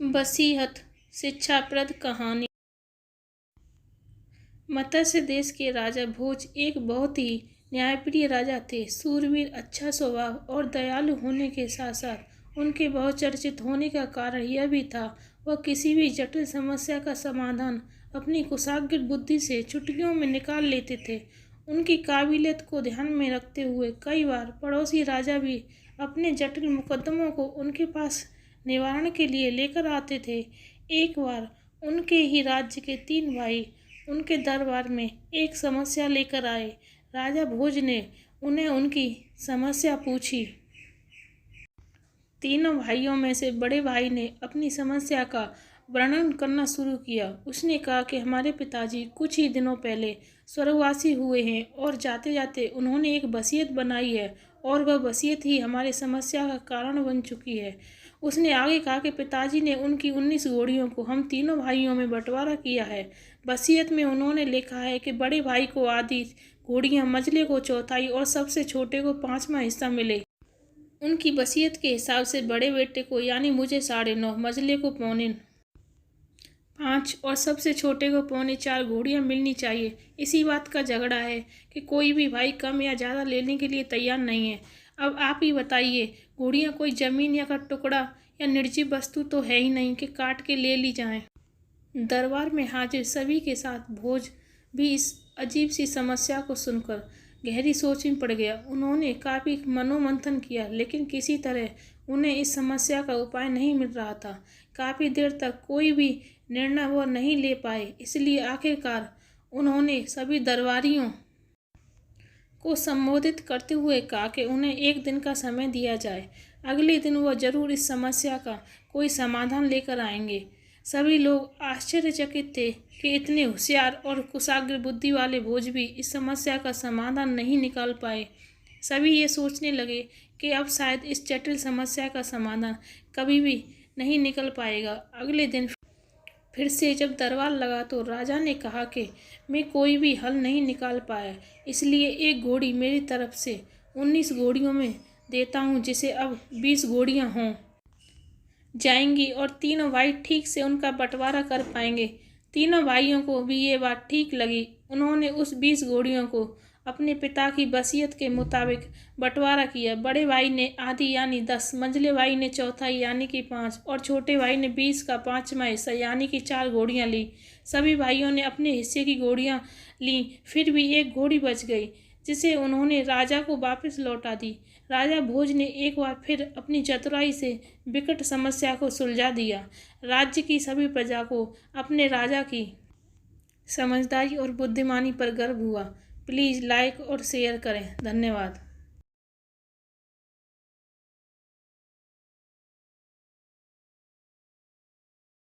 वसीयत शिक्षाप्रद कहानी। मत्स्य देश के राजा भोज एक बहुत ही न्यायप्रिय राजा थे। सूरवीर, अच्छा स्वभाव और दयालु होने के साथ साथ उनके बहुचर्चित होने का कारण यह भी था वह किसी भी जटिल समस्या का समाधान अपनी कुशाग्र बुद्धि से चुटकियों में निकाल लेते थे। उनकी काबिलियत को ध्यान में रखते हुए कई बार पड़ोसी राजा भी अपने जटिल मुकदमों को उनके पास निवारण के लिए लेकर आते थे। एक बार उनके ही राज्य के 3 भाई उनके दरबार में एक समस्या लेकर आए। राजा भोज ने उन्हें उनकी समस्या पूछी। तीनों भाइयों में से बड़े भाई ने अपनी समस्या का वर्णन करना शुरू किया। उसने कहा कि हमारे पिताजी कुछ ही दिनों पहले स्वर्गवासी हुए हैं और जाते जाते उन्होंने एक वसीयत बनाई है और वह वसीयत ही हमारी समस्या का कारण बन चुकी है। उसने आगे कहा कि पिताजी ने उनकी 19 घोड़ियों को हम तीनों भाइयों में बंटवारा किया है। वसीयत में उन्होंने लिखा है कि बड़े भाई को आधी घोड़ियां, मझले को चौथाई और सबसे छोटे को 5वां हिस्सा मिले। उनकी वसीयत के हिसाब से बड़े बेटे को यानी मुझे 9.5, मझले को 3.25 और सबसे छोटे को 3.25 घोड़ियां मिलनी चाहिए। इसी बात का झगड़ा है कि कोई भी भाई कम या ज़्यादा लेने के लिए तैयार नहीं है। अब आप ही बताइए, घोड़ियां कोई ज़मीन या का टुकड़ा या निर्जीव वस्तु तो है ही नहीं कि काट के ले ली जाएं। दरबार में हाजिर सभी के साथ भोज भी इस अजीब सी समस्या को सुनकर गहरी सोच में पड़ गया। उन्होंने काफ़ी मनोमंथन किया लेकिन किसी तरह उन्हें इस समस्या का उपाय नहीं मिल रहा था। काफ़ी देर तक कोई भी निर्णय वो नहीं ले पाए। इसलिए आखिरकार उन्होंने सभी दरबारियों को संबोधित करते हुए कहा कि उन्हें एक दिन का समय दिया जाए। अगले दिन वह जरूर इस समस्या का कोई समाधान लेकर आएंगे। सभी लोग आश्चर्यचकित थे कि इतने होशियार और कुशाग्र बुद्धि वाले भोज भी इस समस्या का समाधान नहीं निकाल पाए। सभी ये सोचने लगे कि अब शायद इस जटिल समस्या का समाधान कभी भी नहीं निकल पाएगा। अगले दिन फिर से जब दरबार लगा तो राजा ने कहा कि मैं कोई भी हल नहीं निकाल पाया, इसलिए एक घोड़ी मेरी तरफ से 19 घोड़ियों में देता हूँ, जिसे अब 20 घोड़ियाँ हों जाएंगी और तीनों भाई ठीक से उनका बंटवारा कर पाएंगे। तीनों भाइयों को भी ये बात ठीक लगी। उन्होंने उस 20 घोड़ियों को अपने पिता की वसीयत के मुताबिक बंटवारा किया। बड़े भाई ने आधी यानी 10, मंझले भाई ने चौथाई यानी कि 5 और छोटे भाई ने 20 का 5वां हिस्सा यानी कि 4 घोड़ियाँ ली। सभी भाइयों ने अपने हिस्से की घोड़ियाँ लीं, फिर भी एक घोड़ी बच गई जिसे उन्होंने राजा को वापस लौटा दी। राजा भोज ने एक बार फिर अपनी चतुराई से विकट समस्या को सुलझा दिया। राज्य की सभी प्रजा को अपने राजा की समझदारी और बुद्धिमानी पर गर्व हुआ। प्लीज़ लाइक और शेयर करें। धन्यवाद।